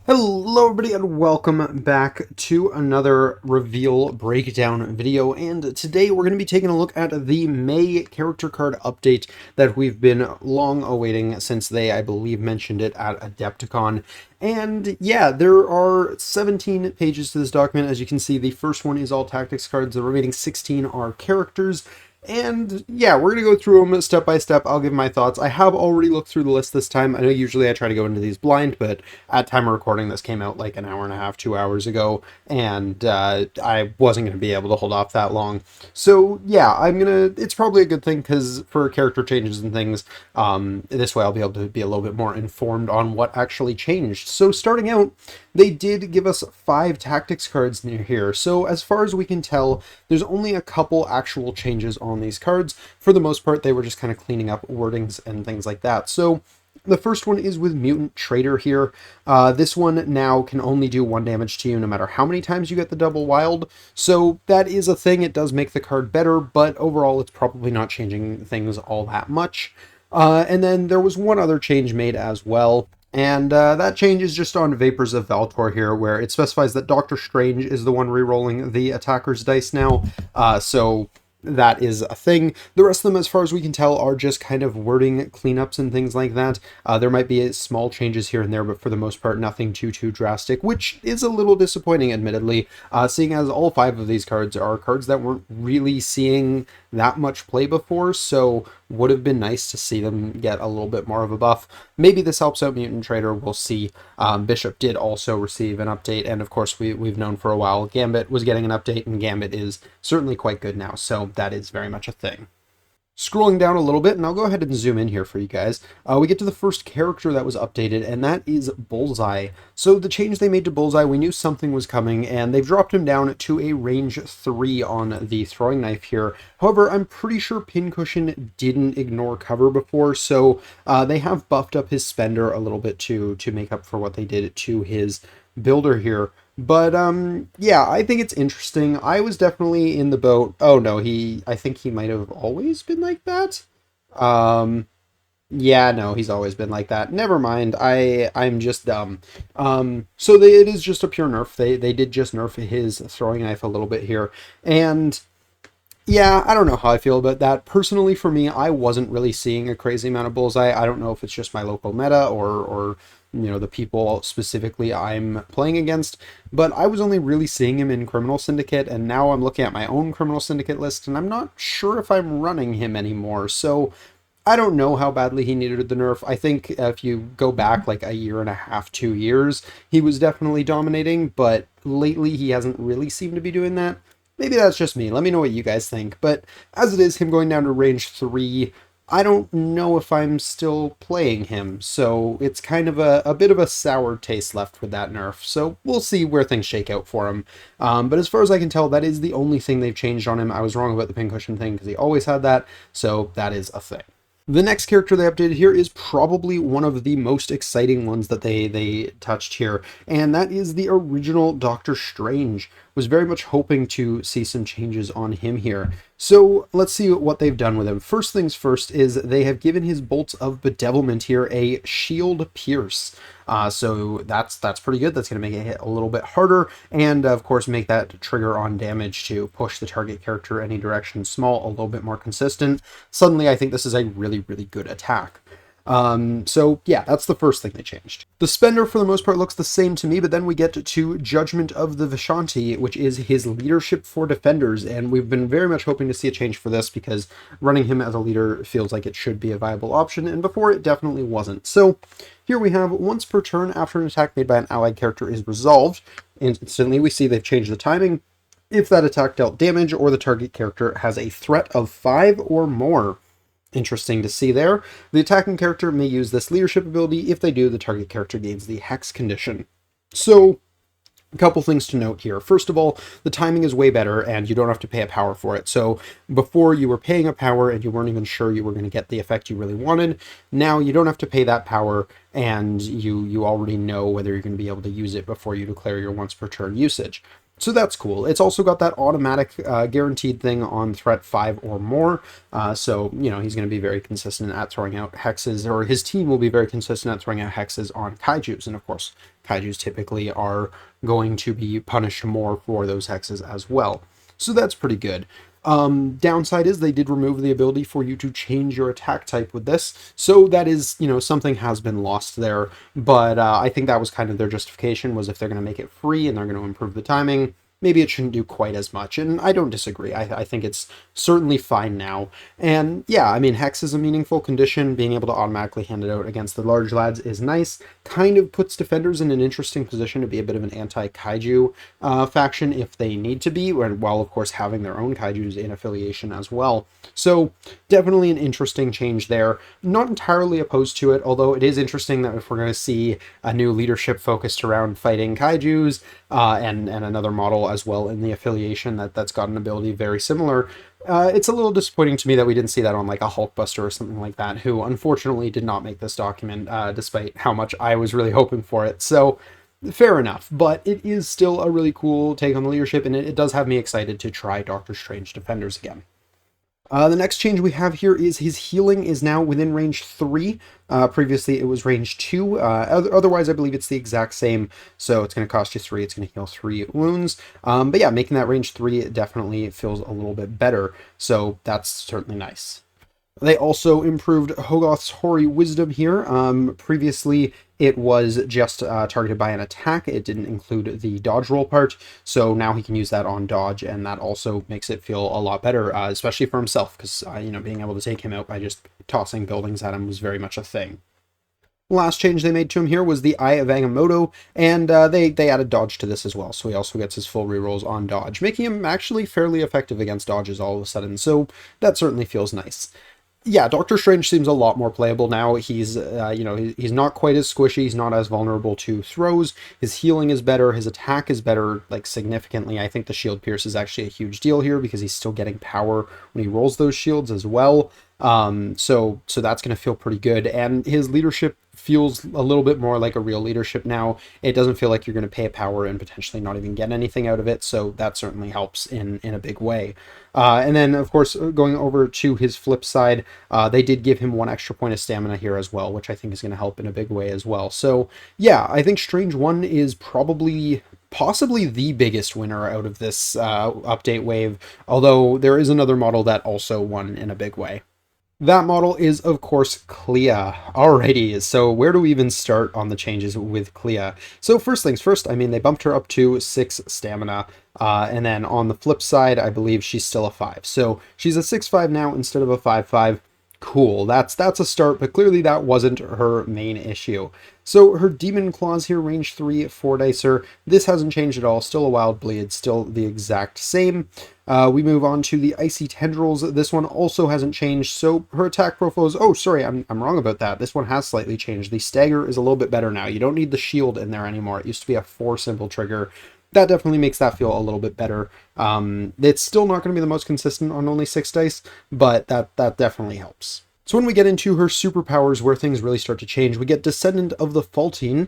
Hello everybody and welcome back to another reveal breakdown video, and today we're going to be taking a look at the May character card update that we've been long awaiting since they, I believe, mentioned it at Adepticon. And yeah, there are 17 pages to this document. As you can see, the first one is all tactics cards, the remaining 16 are characters. And yeah, we're going to go through them step by step. I'll give my thoughts. I have already looked through the list this time. I know usually I try to go into these blind, but at time of recording, this came out like an hour and a half, 2 hours ago, and I wasn't going to be able to hold off that long. So yeah, it's probably a good thing because for character changes and things, this way I'll be able to be a little bit more informed on what actually changed. So starting out, they did give us 5 tactics cards near here. So as far as we can tell, there's only a couple actual changes on these cards. For the most part, they were just kind of cleaning up wordings and things like that. So the first one is with Mutant Traitor here. This one now can only do 1 damage to you no matter how many times you get the double wild. So that is a thing. It does make the card better, but overall it's probably not changing things all that much. And then there was one other change made as well. And that change is just on Vapors of Valtor here, where it specifies that Doctor Strange is the one re-rolling the attacker's dice now. So that is a thing. The rest of them, as far as we can tell, are just kind of wording cleanups and things like that. There might be small changes here and there, but for the most part, nothing too drastic, which is a little disappointing, admittedly, seeing as all 5 of these cards are cards that weren't really seeing that much play before, so would have been nice to see them get a little bit more of a buff. Maybe this helps out Mutant Traitor, we'll see. Bishop did also receive an update, and of course we've known for a while Gambit was getting an update, and Gambit is certainly quite good now, so that is very much a thing. Scrolling down a little bit, and I'll go ahead and zoom in here for you guys, we get to the first character that was updated, and that is Bullseye. So the change they made to Bullseye, we knew something was coming, and they've dropped him down to a range 3 on the throwing knife here. However, I'm pretty sure Pincushion didn't ignore cover before, so they have buffed up his spender a little bit to make up for what they did to his builder here. But yeah, I think it's interesting. I was definitely in the boat. Oh no, I think he might have always been like that. Yeah, no, he's always been like that. Never mind. I'm just dumb. It is just a pure nerf. They did just nerf his throwing knife a little bit here. And yeah, I don't know how I feel about that. Personally, for me, I wasn't really seeing a crazy amount of Bullseye. I don't know if it's just my local meta or the people specifically I'm playing against, but I was only really seeing him in Criminal Syndicate, and now I'm looking at my own Criminal Syndicate list, and I'm not sure if I'm running him anymore, so I don't know how badly he needed the nerf. I think if you go back like a year and a half, 2 years, he was definitely dominating, but lately he hasn't really seemed to be doing that. Maybe that's just me. Let me know what you guys think. But as it is, him going down to range 3, I don't know if I'm still playing him. So it's kind of a bit of a sour taste left with that nerf. So we'll see where things shake out for him. But as far as I can tell, that is the only thing they've changed on him. I was wrong about the pincushion thing because he always had that. So that is a thing. The next character they updated here is probably one of the most exciting ones that they touched here, and that is the original Doctor Strange. Was very much hoping to see some changes on him here. So let's see what they've done with him. First things first is they have given his bolts of bedevilment here a shield pierce. So that's pretty good. That's going to make it hit a little bit harder, and of course make that trigger on damage to push the target character any direction small a little bit more consistent. Suddenly I think this is a really good attack. So yeah, that's the first thing they changed. The spender for the most part looks the same to me, but then we get to Judgment of the Vishanti, which is his leadership for defenders, and we've been very much hoping to see a change for this because running him as a leader feels like it should be a viable option, and before it definitely wasn't. So here we have once per turn after an attack made by an allied character is resolved, instantly we see they've changed the timing if that attack dealt damage or the target character has a threat of 5 or more. Interesting to see there. The attacking character may use this leadership ability. If they do, the target character gains the Hex condition. So, a couple things to note here. First of all, the timing is way better, and you don't have to pay a power for it. So, before you were paying a power, and you weren't even sure you were going to get the effect you really wanted. Now, you don't have to pay that power, and you already know whether you're going to be able to use it before you declare your once per turn usage. So that's cool. It's also got that automatic guaranteed thing on threat 5 or more. So, you know, he's going to be very consistent at throwing out hexes, or his team will be very consistent at throwing out hexes on kaijus. And of course, kaijus typically are going to be punished more for those hexes as well. So that's pretty good. Downside is they did remove the ability for you to change your attack type with this. So that is, you know, something has been lost there. But I think that was kind of their justification, was if they're going to make it free and they're going to improve the timing, maybe it shouldn't do quite as much. And I don't disagree. I think it's certainly fine now. And yeah, I mean, Hex is a meaningful condition. Being able to automatically hand it out against the large lads is nice. Kind of puts defenders in an interesting position to be a bit of an anti-kaiju faction if they need to be, while of course having their own kaijus in affiliation as well. So definitely an interesting change there. Not entirely opposed to it, although it is interesting that if we're going to see a new leadership focused around fighting kaijus and another model as well in the affiliation that's got an ability very similar, it's a little disappointing to me that we didn't see that on like a Hulkbuster or something like that, who unfortunately did not make this document, despite how much I was really hoping for it. So fair enough, but it is still a really cool take on the leadership, and it does have me excited to try Doctor Strange Defenders again. The next change we have here is his healing is now within range 3. Previously it was range 2. Otherwise I believe it's the exact same, so it's going to cost you 3. It's going to heal 3 wounds. But yeah, making that range 3 definitely feels a little bit better, so that's certainly nice. They also improved Hogoth's Hoary Wisdom here. Previously, it was just targeted by an attack. It didn't include the dodge roll part, so now he can use that on dodge, and that also makes it feel a lot better, especially for himself, because, you know, being able to take him out by just tossing buildings at him was very much a thing. Last change they made to him here was the Eye of Agamotto, and they added dodge to this as well, so he also gets his full rerolls on dodge, making him actually fairly effective against dodges all of a sudden, so that certainly feels nice. Yeah, Doctor Strange seems a lot more playable now. He's, you know, he's not quite as squishy. He's not as vulnerable to throws. His healing is better. His attack is better, like, significantly. I think the shield pierce is actually a huge deal here because he's still getting power when he rolls those shields as well. So that's going to feel pretty good. And his leadership feels a little bit more like a real leadership now. It doesn't feel like you're going to pay a power and potentially not even get anything out of it. So that certainly helps in a big way. And then, of course, going over to his flip side, they did give him 1 extra point of stamina here as well, which I think is going to help in a big way as well. So yeah, I think Strange 1 is possibly the biggest winner out of this update wave, although there is another model that also won in a big way. That model is, of course, Clea. Alrighty, so where do we even start on the changes with Clea? So first things first, I mean, they bumped her up to 6 stamina, and then on the flip side, I believe she's still a 5. So she's a 6/5 now instead of a 5/5. Cool, that's a start, but clearly that wasn't her main issue. So her Demon Claws here, range 3, 4 dicer. This hasn't changed at all, still a Wild Bleed, still the exact same. We move on to the Icy Tendrils. This one also hasn't changed, so her attack profile is... Oh, sorry, I'm wrong about that. This one has slightly changed. The Stagger is a little bit better now. You don't need the shield in there anymore. It used to be a 4-symbol trigger. That definitely makes that feel a little bit better. It's still not going to be the most consistent on only 6 dice, but that definitely helps. So when we get into her superpowers, where things really start to change, we get Descendant of the Faultine.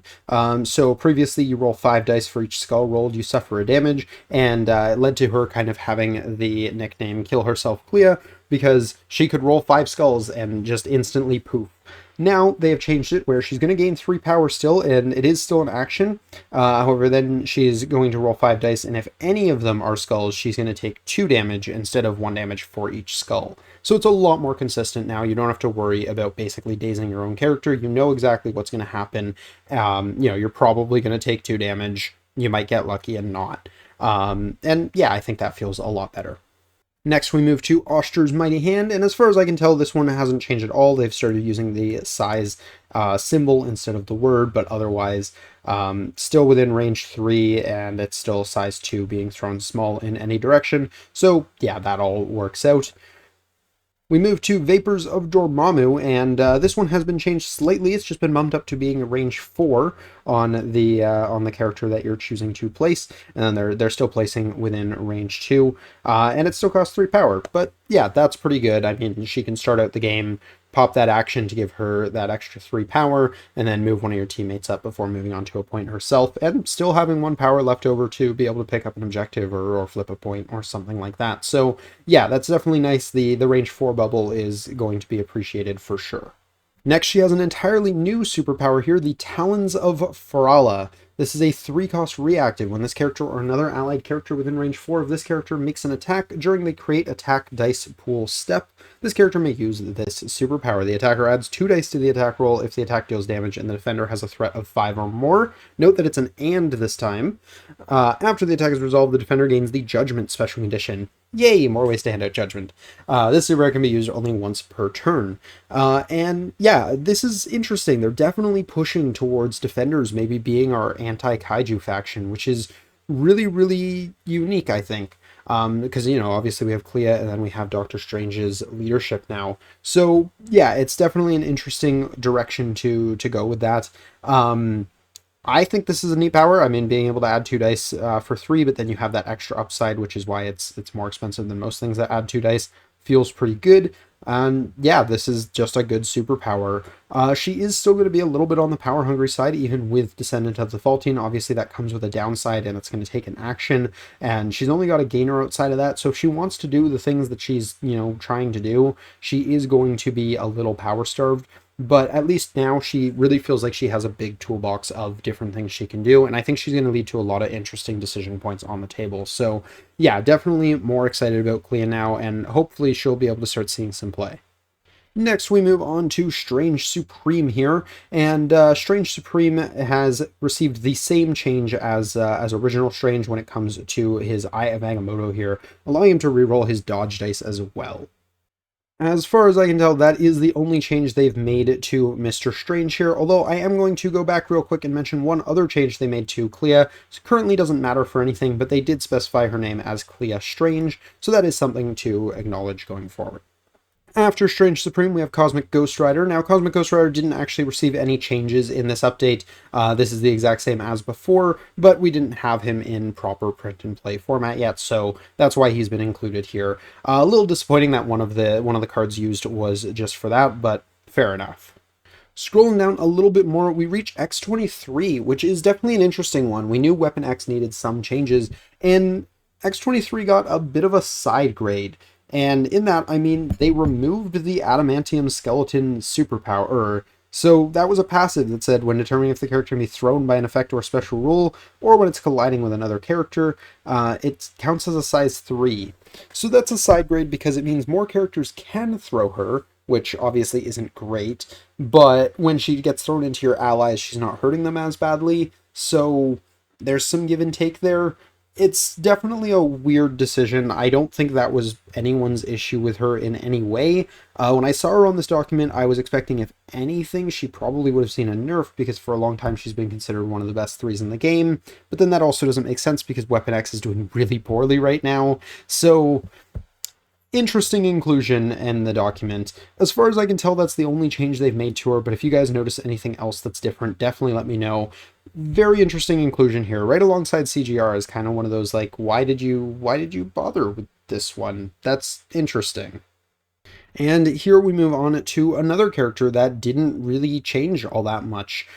So previously you roll 5 dice for each skull rolled, you suffer a damage, and it led to her kind of having the nickname Kill Herself Clea, because she could roll 5 skulls and just instantly poof. Now they have changed it where she's going to gain 3 power still, and it is still an action. However, then she's going to roll 5 dice, and if any of them are skulls, she's going to take 2 damage instead of 1 damage for each skull. So it's a lot more consistent now. You don't have to worry about basically dazing your own character. You know exactly what's going to happen. You know, you're probably going to take 2 damage. You might get lucky and not. And yeah, I think that feels a lot better. Next, we move to Oster's Mighty Hand, and as far as I can tell, this one hasn't changed at all. They've started using the size symbol instead of the word, but otherwise still within range 3, and it's still size 2 being thrown small in any direction. So yeah, that all works out. We move to Vapors of Dormammu, and this one has been changed slightly. It's just been bumped up to being a range 4 on the character that you're choosing to place, and then they're still placing within range 2, and it still costs 3 power. But yeah, that's pretty good. I mean, she can start out the game pop that action to give her that extra 3 power, and then move one of your teammates up before moving on to a point herself, and still having 1 power left over to be able to pick up an objective or flip a point or something like that. So yeah, that's definitely nice. The range 4 bubble is going to be appreciated for sure. Next, she has an entirely new superpower here, the Talons of Farala. This is a 3-cost reactive. When this character or another allied character within range 4 of this character makes an attack during the create attack dice pool step, this character may use this superpower. The attacker adds 2 dice to the attack roll if the attack deals damage and the defender has a threat of 5 or more. Note that it's an and this time. After the attack is resolved, the defender gains the Judgment special condition. Yay, more ways to hand out Judgment. This super can be used only once per turn. And yeah, this is interesting. They're definitely pushing towards defenders maybe being our anti-kaiju faction, which is really, really unique, I think. Because, you know, obviously we have Clea and then we have Doctor Strange's leadership now. So yeah, it's definitely an interesting direction to go with that. I think this is a neat power. I mean, being able to add 2 dice for 3, but then you have that extra upside, which is why it's more expensive than most things that add 2 dice. Feels pretty good. And yeah, this is just a good superpower. She is still going to be a little bit on the power hungry side, even with Descendant of the Faultine. Obviously, that comes with a downside, and it's going to take an action. And she's only got a gainer outside of that. So if she wants to do the things that she's, you know, trying to do, she is going to be a little power starved. But at least now she really feels like she has a big toolbox of different things she can do. And I think she's going to lead to a lot of interesting decision points on the table. So yeah, definitely more excited about Clea now, and hopefully she'll be able to start seeing some play. Next, we move on to Strange Supreme here, and Strange Supreme has received the same change as original Strange when it comes to his Eye of Agamotto here, allowing him to reroll his dodge dice as well. As far as I can tell, that is the only change they've made to Mr. Strange here, although I am going to go back real quick and mention one other change they made to Clea. It currently doesn't matter for anything, but they did specify her name as Clea Strange, so that is something to acknowledge going forward. After Strange Supreme, we have Cosmic Ghost Rider. Now, Cosmic Ghost Rider didn't actually receive any changes in this update. This is the exact same as before, but we didn't have him in proper print and play format yet, so that's why he's been included here. A little disappointing that one of the cards used was just for that, but fair enough. Scrolling down a little bit more, we reach X-23, which is definitely an interesting one. We knew Weapon X needed some changes, and X-23 got a bit of a side grade. And in that, I mean, they removed the Adamantium Skeleton superpower. So that was a passive that said, when determining if the character can be thrown by an effect or special rule, or when it's colliding with another character, it counts as a size 3. So that's a side grade because it means more characters can throw her, which obviously isn't great, but when she gets thrown into your allies, she's not hurting them as badly, so there's some give and take there. It's definitely a weird decision. I don't think that was anyone's issue with her in any way. When I saw her on this document, I was expecting, if anything, she probably would have seen a nerf, because for a long time she's been considered one of the best 3s in the game. But then that also doesn't make sense because Weapon X is doing really poorly right now. So interesting inclusion in the document. As far as I can tell, that's the only change they've made to her, but if you guys notice anything else that's different, definitely let me know. Very interesting inclusion here, right alongside CGR is kind of one of those, like, why did you bother with this one? That's interesting. And here we move on to another character that didn't really change all that much.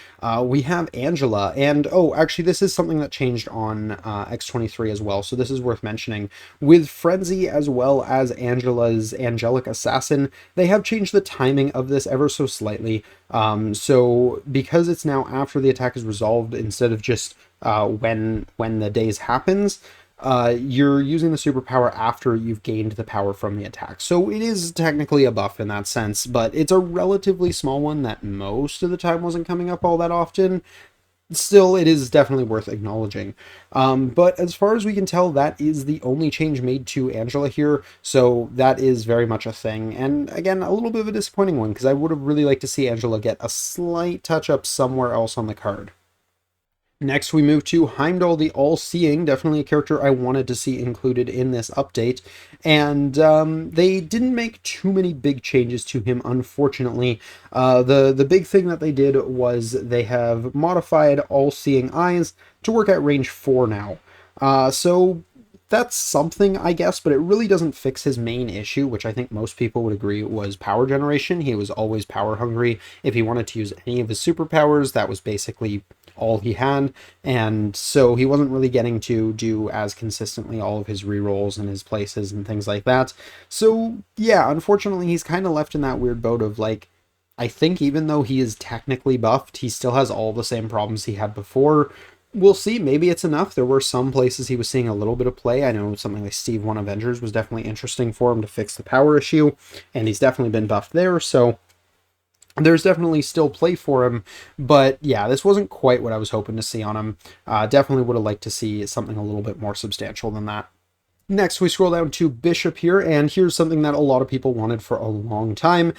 We have Angela, and oh, actually this is something that changed on X-23 as well, so this is worth mentioning. With Frenzy as well as Angela's Angelic Assassin, they have changed the timing of this ever so slightly. So because it's now after the attack is resolved instead of just when the daze happens, you're using the superpower after you've gained the power from the attack. So it is technically a buff in that sense, but it's a relatively small one that most of the time wasn't coming up all that often. Still, it is definitely worth acknowledging. But as far as we can tell, that is the only change made to Angela here, so that is very much a thing. And again, a little bit of a disappointing one, because I would have really liked to see Angela get a slight touch-up somewhere else on the card. Next, we move to Heimdall the All-Seeing, definitely a character I wanted to see included in this update, and they didn't make too many big changes to him, unfortunately. The big thing that they did was they have modified All-Seeing Eyes to work at range 4 now. So that's something, I guess, but it really doesn't fix his main issue, which I think most people would agree was power generation. He was always power hungry. If he wanted to use any of his superpowers, that was basically all he had, and so he wasn't really getting to do as consistently all of his rerolls and his places and things like that. So yeah, unfortunately, he's kind of left in that weird boat of like, I think even though he is technically buffed, he still has all the same problems he had before. We'll see. Maybe it's enough. There were some places he was seeing a little bit of play. I know something like Steve 1 Avengers was definitely interesting for him to fix the power issue, and he's definitely been buffed there, so there's definitely still play for him. But yeah, this wasn't quite what I was hoping to see on him. Definitely would have liked to see something a little bit more substantial than that. Next, we scroll down to Bishop here, and here's something that a lot of people wanted for a long time.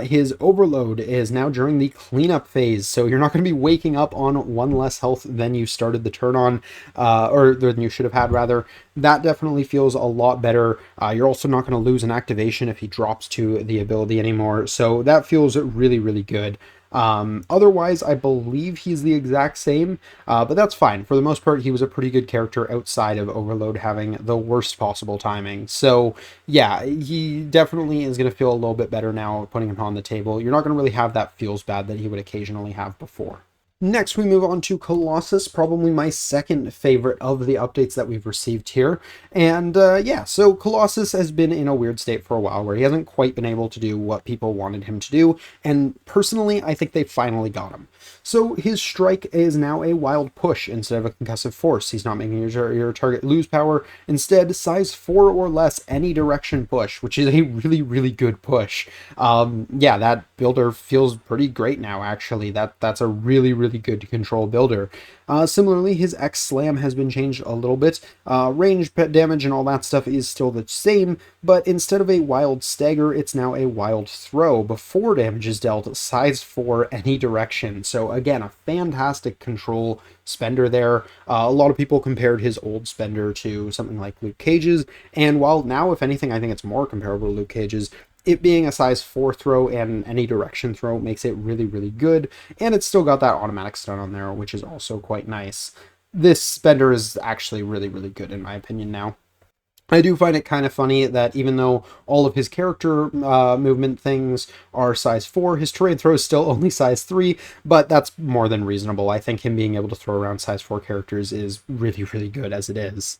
His overload is now during the cleanup phase, so you're not going to be waking up on one less health than you started the turn on, or than you should have had, rather. That definitely feels a lot better. You're also not going to lose an activation if he drops to the ability anymore, so that feels really, really good. Otherwise, I believe he's the exact same, but that's fine. For the most part, he was a pretty good character outside of Overload having the worst possible timing. So yeah, he definitely is going to feel a little bit better now putting him on the table. You're not going to really have that feels bad that he would occasionally have before. Next, we move on to Colossus, probably my second favorite of the updates that we've received here. And yeah, so Colossus has been in a weird state for a while where he hasn't quite been able to do what people wanted him to do. And personally, I think they finally got him. So his strike is now a wild push instead of a concussive force. He's not making your target lose power. Instead, size 4 or less any direction push, which is a really, really good push. Yeah, that builder feels pretty great now, actually. That's a really, really good control builder. Similarly, his X Slam has been changed a little bit. Range, pet damage, and all that stuff is still the same, but instead of a wild stagger, it's now a wild throw. Before damage is dealt, size 4 any direction. So again, a fantastic control spender there. A lot of people compared his old spender to something like Luke Cage's, and while now, if anything, I think it's more comparable to Luke Cage's, it being a size 4 throw and any direction throw makes it really, really good, and it's still got that automatic stun on there, which is also quite nice. This spender is actually really, really good in my opinion now. I do find it kind of funny that even though all of his character movement things are size 4, his terrain throw is still only size 3, but that's more than reasonable. I think him being able to throw around size 4 characters is really, really good as it is.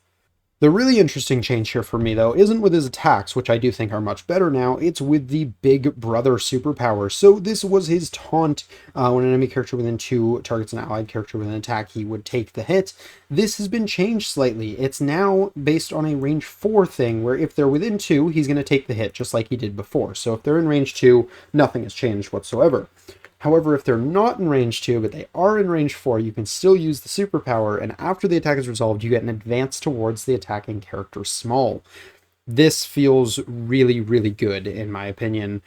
The really interesting change here for me, though, isn't with his attacks, which I do think are much better now. It's with the Big Brother superpower. So this was his taunt. When an enemy character within 2 targets an allied character with an attack, he would take the hit. This has been changed slightly. It's now based on a range 4 thing, where if they're within 2, he's going to take the hit, just like he did before. So if they're in range 2, nothing has changed whatsoever. However, if they're not in range 2, but they are in range 4, you can still use the superpower, and after the attack is resolved, you get an advance towards the attacking character small. This feels really, really good, in my opinion.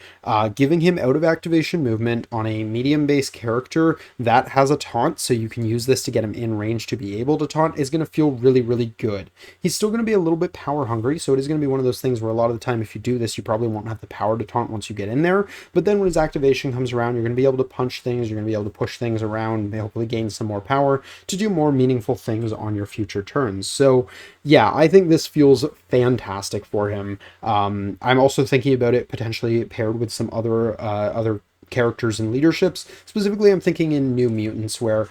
Giving him out of activation movement on a medium-based character that has a taunt, so you can use this to get him in range to be able to taunt, is going to feel really, really good. He's still going to be a little bit power hungry, so it is going to be one of those things where a lot of the time if you do this, you probably won't have the power to taunt once you get in there, but then when his activation comes around, you're going to be able to punch things, you're going to be able to push things around, hopefully gain some more power to do more meaningful things on your future turns. So yeah, I think this feels fantastic for him. I'm also thinking about it potentially paired with some other characters and leaderships. Specifically, I'm thinking in New Mutants, where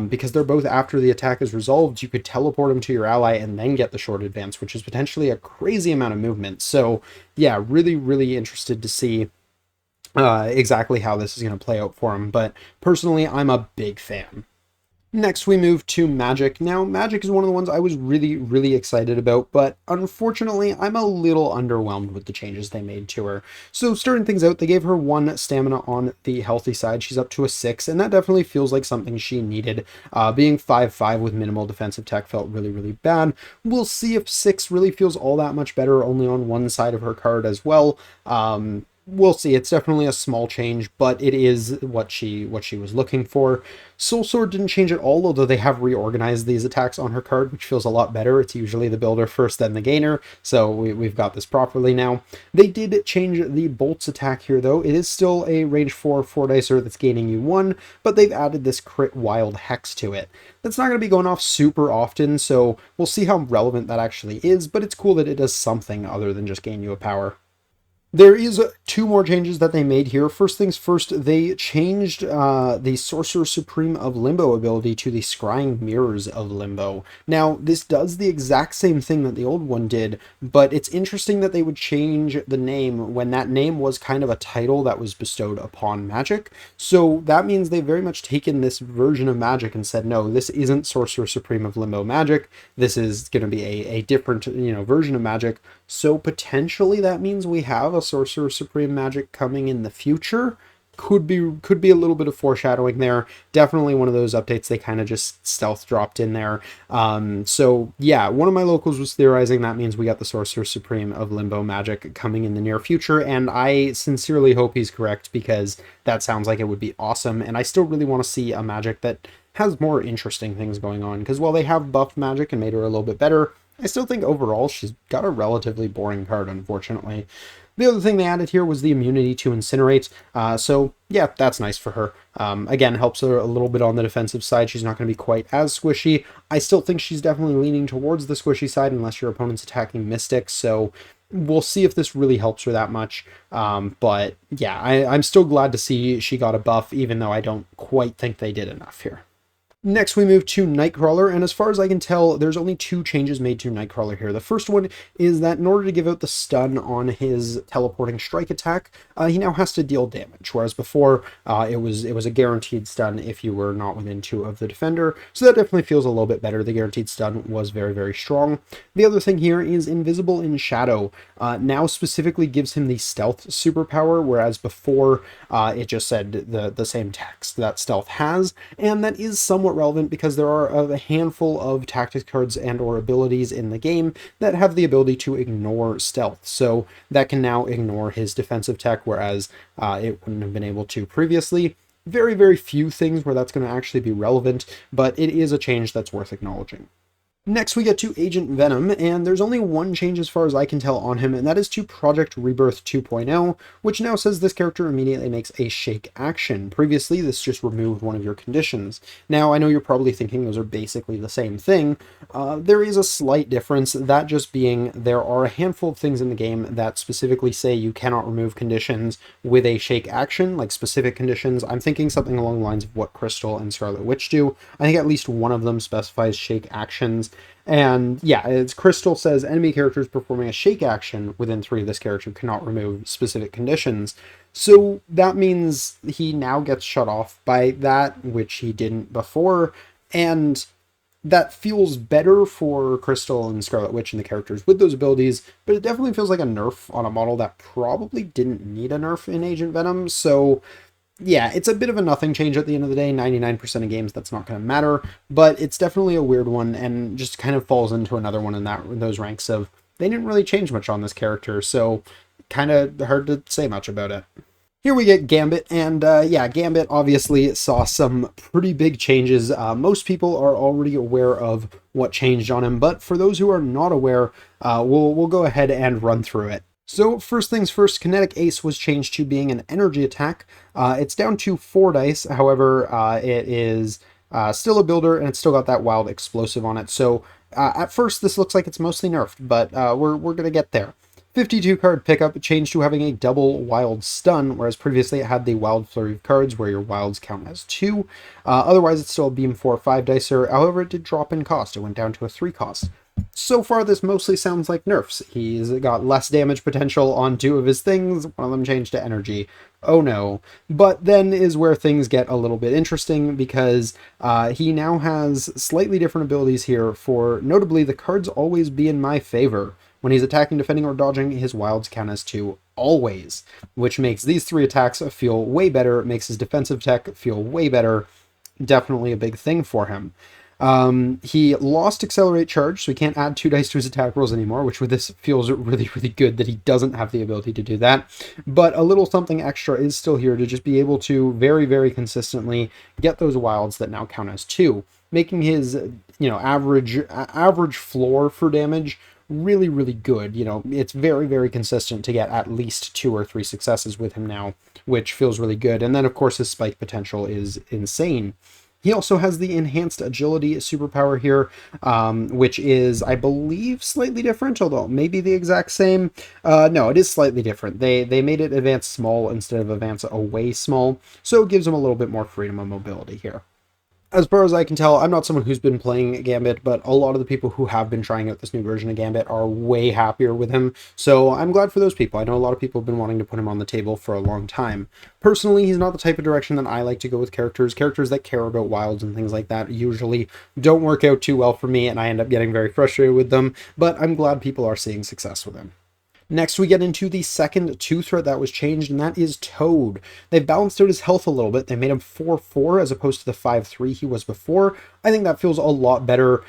because they're both after the attack is resolved, you could teleport them to your ally and then get the short advance, which is potentially a crazy amount of movement. So yeah, really, really interested to see exactly how this is going to play out for him. But personally, I'm a big fan. Next, we move to Magic. Now, Magic is one of the ones I was really, really excited about, but unfortunately, I'm a little underwhelmed with the changes they made to her. So, starting things out, they gave her 1 stamina on the healthy side. She's up to a 6, and that definitely feels like something she needed. Being 5/5 with minimal defensive tech felt really, really bad. We'll see if 6 really feels all that much better, only on one side of her card as well. we'll see. It's definitely a small change, but it is what she was looking for. Soul Sword didn't change at all, although they have reorganized these attacks on her card, which feels a lot better. It's usually the builder first, then the gainer, so we've got this properly now. They did change the Bolts attack here, though. It is still a range 4 4-dicer that's gaining you 1, but they've added this crit wild hex to it. That's not going to be going off super often, so we'll see how relevant that actually is, but it's cool that it does something other than just gain you a power. There is 2 more changes that they made here. First things first, they changed the Sorcerer Supreme of Limbo ability to the Scrying Mirrors of Limbo. Now, this does the exact same thing that the old one did, but it's interesting that they would change the name when that name was kind of a title that was bestowed upon magic. So that means they've very much taken this version of magic and said, no, this isn't Sorcerer Supreme of Limbo magic. This is going to be a different, version of magic. So potentially that means we have a Sorcerer Supreme magic coming in the future. Could be a little bit of foreshadowing there. Definitely one of those updates they kind of just stealth dropped in there. So yeah, one of my locals was theorizing that means we got the Sorcerer Supreme of Limbo magic coming in the near future, and I sincerely hope he's correct, because that sounds like it would be awesome, and I still really want to see a magic that has more interesting things going on, because while they have buffed magic and made her a little bit better, I still think overall she's got a relatively boring card, unfortunately. The other thing they added here was the immunity to Incinerate, so yeah, that's nice for her. Again, helps her a little bit on the defensive side. She's not going to be quite as squishy. I still think she's definitely leaning towards the squishy side unless your opponent's attacking Mystics, so we'll see if this really helps her that much. But yeah, I'm still glad to see she got a buff, even though I don't quite think they did enough here. Next, we move to Nightcrawler, and as far as I can tell, there's only 2 changes made to Nightcrawler here. The first one is that in order to give out the stun on his teleporting strike attack, he now has to deal damage, whereas before it was a guaranteed stun if you were not within 2 of the defender, so that definitely feels a little bit better. The guaranteed stun was very, very strong. The other thing here is Invisible in Shadow. Now specifically gives him the stealth superpower, whereas before it just said the same text that stealth has, and that is somewhat relevant because there are a handful of tactics cards and or abilities in the game that have the ability to ignore stealth, so that can now ignore his defensive tech, whereas it wouldn't have been able to previously. Very, very few things where that's going to actually be relevant, but it is a change that's worth acknowledging. Next, we get to Agent Venom, and there's only one change as far as I can tell on him, and that is to Project Rebirth 2.0, which now says this character immediately makes a shake action. Previously, this just removed one of your conditions. Now, I know you're probably thinking those are basically the same thing. There is a slight difference, that just being there are a handful of things in the game that specifically say you cannot remove conditions with a shake action, like specific conditions. I'm thinking something along the lines of what Crystal and Scarlet Witch do. I think at least one of them specifies shake actions. And yeah, it's Crystal says enemy characters performing a shake action within 3 of this character cannot remove specific conditions. So that means he now gets shut off by that, which he didn't before. And that feels better for Crystal and Scarlet Witch and the characters with those abilities, but it definitely feels like a nerf on a model that probably didn't need a nerf in Agent Venom. So yeah, it's a bit of a nothing change at the end of the day. 99% of games, that's not going to matter, but it's definitely a weird one and just kind of falls into another one in those ranks of they didn't really change much on this character, so kind of hard to say much about it. Here we get Gambit, and yeah, Gambit obviously saw some pretty big changes. Most people are already aware of what changed on him, but for those who are not aware, we'll go ahead and run through it. So first things first, Kinetic Ace was changed to being an energy attack. It's down to 4 dice, however, it is still a builder, and it's still got that wild explosive on it. So at first this looks like it's mostly nerfed, but we're going to get there. 52 card pickup changed to having a double wild stun, whereas previously it had the wild flurry of cards where your wilds count as 2. Otherwise it's still a beam 4 5-dicer, however it did drop in cost. It went down to a 3 cost. So far, this mostly sounds like nerfs. He's got less damage potential on 2 of his things. One of them changed to energy. Oh no. But then is where things get a little bit interesting, because he now has slightly different abilities here for, notably, the cards always be in my favor. When he's attacking, defending, or dodging, his wilds count as 2 always, which makes these 3 attacks feel way better. It makes his defensive tech feel way better. Definitely a big thing for him. He lost Accelerate Charge, so he can't add 2 dice to his attack rolls anymore, which with this feels really, really good that he doesn't have the ability to do that. But a little something extra is still here to just be able to very, very consistently get those wilds that now count as 2, making his, average floor for damage really, really good. It's very, very consistent to get at least 2 or 3 successes with him now, which feels really good. And then, of course, his spike potential is insane. He also has the enhanced agility superpower here, which is, I believe, slightly different, although maybe the exact same. No, it is slightly different. They made it advance small instead of advance away small, so it gives him a little bit more freedom of mobility here. As far as I can tell, I'm not someone who's been playing Gambit, but a lot of the people who have been trying out this new version of Gambit are way happier with him, so I'm glad for those people. I know a lot of people have been wanting to put him on the table for a long time. Personally, he's not the type of direction that I like to go with characters. Characters that care about wilds and things like that usually don't work out too well for me, and I end up getting very frustrated with them, but I'm glad people are seeing success with him. Next, we get into the second 2-threat that was changed, and that is Toad. They've balanced out his health a little bit. They made him 4-4 as opposed to the 5-3 he was before. I think that feels a lot better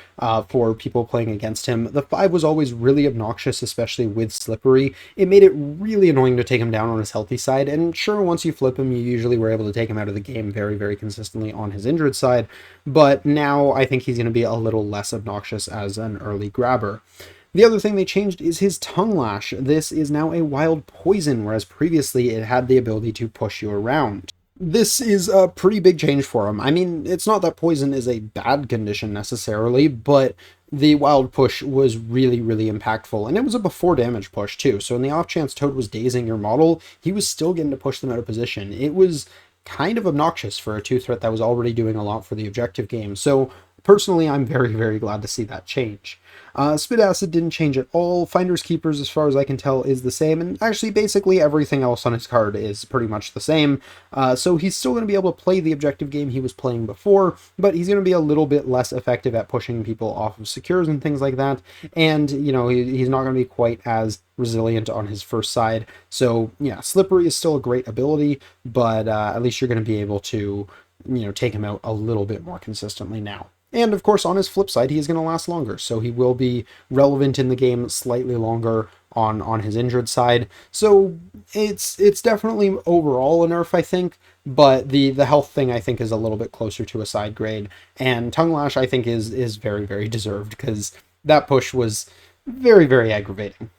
for people playing against him. The 5 was always really obnoxious, especially with Slippery. It made it really annoying to take him down on his healthy side, and sure, once you flip him, you usually were able to take him out of the game very, very consistently on his injured side, but now I think he's going to be a little less obnoxious as an early grabber. The other thing they changed is his Tongue Lash. This is now a wild poison, whereas previously it had the ability to push you around. This is a pretty big change for him. I mean, it's not that poison is a bad condition necessarily, but the wild push was really, really impactful, and it was a before damage push too, so in the off chance Toad was dazing your model, he was still getting to push them out of position. It was kind of obnoxious for a 2-threat that was already doing a lot for the objective game, so personally, I'm very, very glad to see that change. Spit Acid didn't change at all. Finders Keepers, as far as I can tell, is the same, and actually basically everything else on his card is pretty much the same. So he's still going to be able to play the objective game he was playing before, but he's going to be a little bit less effective at pushing people off of secures and things like that, and, he's not going to be quite as resilient on his first side. So, yeah, Slippery is still a great ability, but at least you're going to be able to, take him out a little bit more consistently now. And of course, on his flip side, he is going to last longer, so he will be relevant in the game slightly longer on his injured side. So it's definitely overall a nerf, I think, but the health thing I think is a little bit closer to a side grade. And Tongue Lash I think is very, very deserved, because that push was very, very aggravating.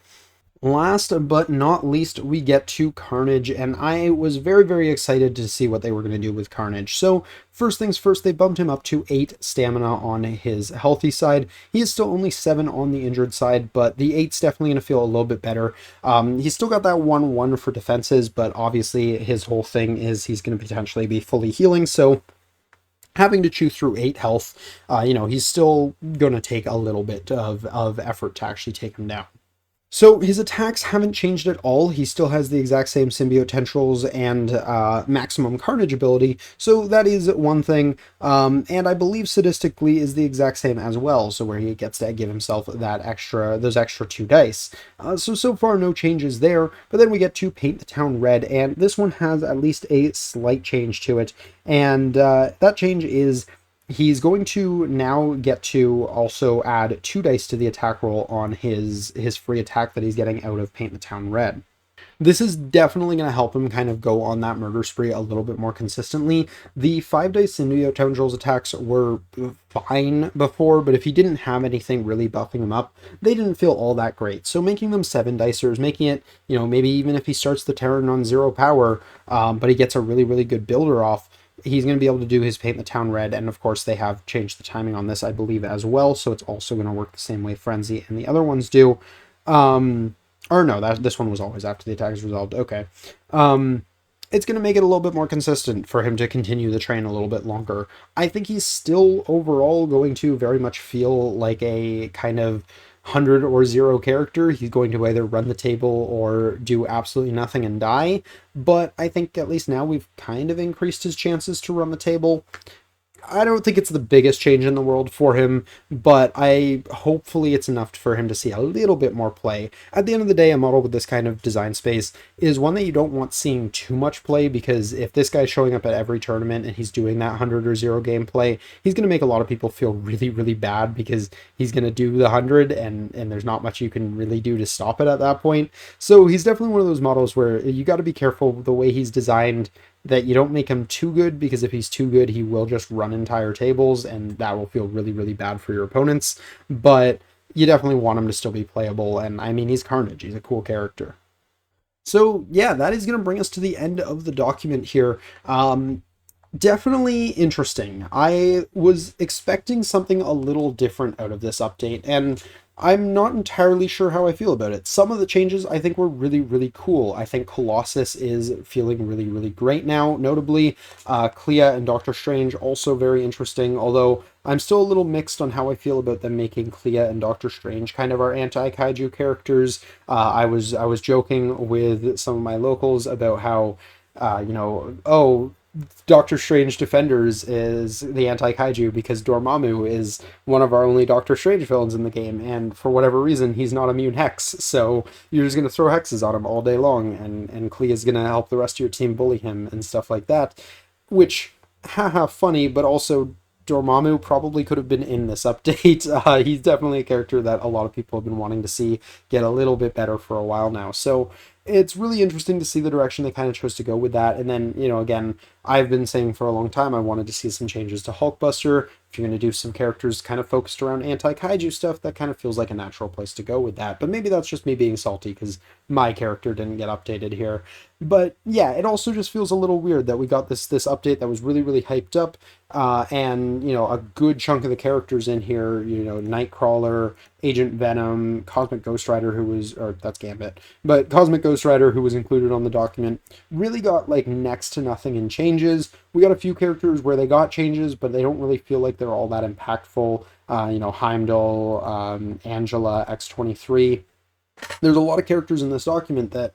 Last but not least, we get to Carnage, and I was very, very excited to see what they were going to do with Carnage. So, first things first, they bumped him up to 8 stamina on his healthy side. He is still only 7 on the injured side, but the 8's definitely going to feel a little bit better. He's still got that 1-1 for defenses, but obviously his whole thing is he's going to potentially be fully healing, so having to chew through 8 health, he's still going to take a little bit of effort to actually take him down. So his attacks haven't changed at all. He still has the exact same symbiote tendrils and maximum carnage ability, so that is one thing. And I believe sadistically is the exact same as well, so where he gets to give himself those extra 2 dice. So far no changes there, but then we get to Paint the Town Red, and this one has at least a slight change to it, and that change is he's going to now get to also add 2 dice to the attack roll on his free attack that he's getting out of Paint the Town Red. This is definitely going to help him kind of go on that murder spree a little bit more consistently. The 5 dice symbiote tendrils attacks were fine before, but if he didn't have anything really buffing him up, they didn't feel all that great. So making them 7 dicers, making it, maybe even if he starts the Terran on 0 power, but he gets a really, really good builder off, he's going to be able to do his Paint the Town Red, and of course they have changed the timing on this, I believe, as well, so it's also going to work the same way Frenzy and the other ones do. Or no, this one was always after the attack is resolved. Okay. It's going to make it a little bit more consistent for him to continue the train a little bit longer. I think he's still overall going to very much feel like a kind of 100 or 0 character. He's going to either run the table or do absolutely nothing and die, but I think at least now we've kind of increased his chances to run the table. I don't think it's the biggest change in the world for him, but hopefully it's enough for him to see a little bit more play. At the end of the day, a model with this kind of design space is one that you don't want seeing too much play, because if this guy's showing up at every tournament and he's doing that 100 or 0 gameplay, he's going to make a lot of people feel really, really bad, because he's going to do the 100 and there's not much you can really do to stop it at that point. So he's definitely one of those models where you got to be careful the way he's designed, that you don't make him too good, because if he's too good, he will just run entire tables, and that will feel really, really bad for your opponents. But you definitely want him to still be playable, and I mean, he's Carnage. He's a cool character. So yeah, that is going to bring us to the end of the document here. Definitely interesting. I was expecting something a little different out of this update, and I'm not entirely sure how I feel about it. Some of the changes I think were really, really cool. I think Colossus is feeling really, really great now, notably. Clea and Doctor Strange also very interesting, although I'm still a little mixed on how I feel about them making Clea and Doctor Strange kind of our anti-kaiju characters. I was joking with some of my locals about how, oh, Doctor Strange Defenders is the anti-kaiju because Dormammu is one of our only Doctor Strange villains in the game, and for whatever reason, he's not immune hex, so you're just going to throw hexes on him all day long, and Clea is going to help the rest of your team bully him and stuff like that, which, haha, funny, but also Dormammu probably could have been in this update. He's definitely a character that a lot of people have been wanting to see get a little bit better for a while now, so it's really interesting to see the direction they kind of chose to go with that. And then, again, I've been saying for a long time I wanted to see some changes to Hulkbuster. If you're going to do some characters kind of focused around anti-kaiju stuff, that kind of feels like a natural place to go with that. But maybe that's just me being salty because my character didn't get updated here. But yeah, it also just feels a little weird that we got this update that was really, really hyped up. And, a good chunk of the characters in here, Nightcrawler, Agent Venom, Cosmic Ghost Rider, or that's Gambit, but Cosmic Ghost Rider, who was included on the document, really got like next to nothing in changes. We got a few characters where they got changes, but they don't really feel like they're all that impactful. Heimdall, Angela, X-23. There's a lot of characters in this document that,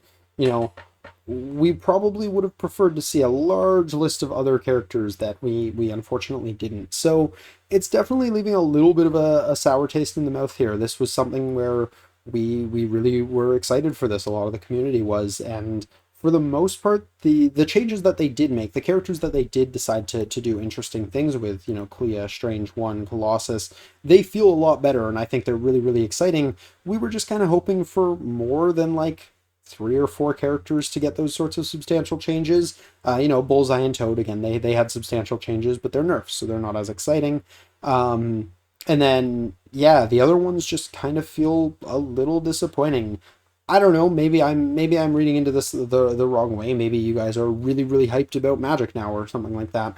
we probably would have preferred to see a large list of other characters that we unfortunately didn't. So it's definitely leaving a little bit of a sour taste in the mouth here. This was something where we really were excited for this. A lot of the community was, and for the most part, the changes that they did make, the characters that they did decide to do interesting things with, Clea, Strange One, Colossus, they feel a lot better, and I think they're really, really exciting. We were just kind of hoping for more than like 3 or 4 characters to get those sorts of substantial changes. Bullseye and Toad, again, they had substantial changes, but they're nerfs, so they're not as exciting. And then, yeah, the other ones just kind of feel a little disappointing. I don't know, maybe I'm reading into this the wrong way. Maybe you guys are really, really hyped about Magic now or something like that.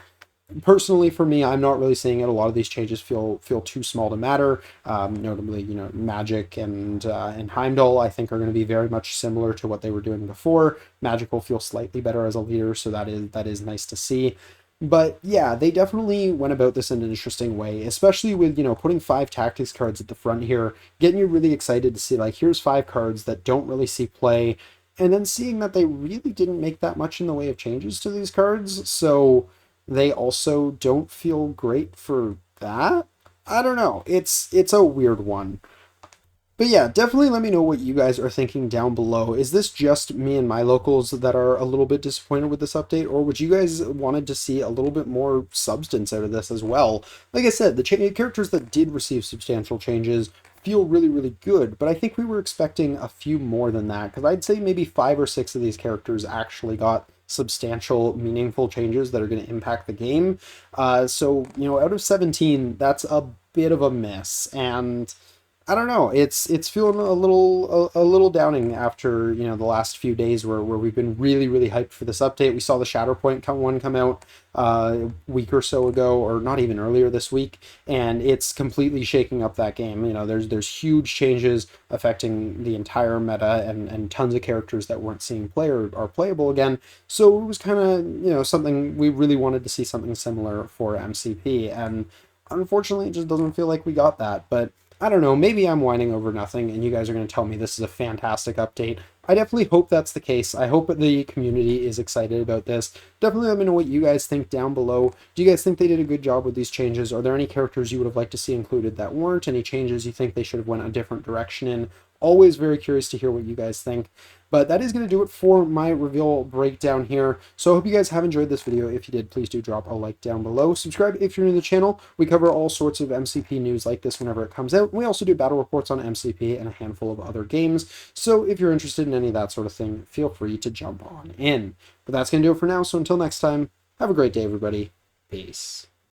Personally, for me, I'm not really seeing it. A lot of these changes feel too small to matter. Notably, Magic and Heimdall, I think, are going to be very much similar to what they were doing before. Magic will feel slightly better as a leader, so that is nice to see. But yeah, they definitely went about this in an interesting way, especially with, putting 5 tactics cards at the front here, getting you really excited to see, like, here's 5 cards that don't really see play, and then seeing that they really didn't make that much in the way of changes to these cards, so they also don't feel great for that. I don't know. It's a weird one. But yeah, definitely let me know what you guys are thinking down below. Is this just me and my locals that are a little bit disappointed with this update, or would you guys wanted to see a little bit more substance out of this as well? Like I said, the characters that did receive substantial changes feel really, really good, but I think we were expecting a few more than that, because I'd say maybe 5 or 6 of these characters actually got substantial, meaningful changes that are going to impact the game. So, out of 17, that's a bit of a miss, and I don't know. It's feeling a little downing after the last few days where we've been really, really hyped for this update. We saw the Shatterpoint one come out a week or so ago, or not even earlier this week, and it's completely shaking up that game. There's huge changes affecting the entire meta, and tons of characters that weren't seeing play or are playable again. So it was kind of something we really wanted to see, something similar for MCP, and unfortunately, it just doesn't feel like we got that. But I don't know, maybe I'm whining over nothing and you guys are going to tell me this is a fantastic update. I definitely hope that's the case. I hope the community is excited about this. Definitely let me know what you guys think down below. Do you guys think they did a good job with these changes? Are there any characters you would have liked to see included that weren't? Any changes you think they should have went a different direction in? Always very curious to hear what you guys think. But that is going to do it for my reveal breakdown here. So I hope you guys have enjoyed this video. If you did, please do drop a like down below. Subscribe if you're new to the channel. We cover all sorts of MCP news like this whenever it comes out. We also do battle reports on MCP and a handful of other games. So if you're interested in any of that sort of thing, feel free to jump on in. But that's going to do it for now. So until next time, have a great day, everybody. Peace.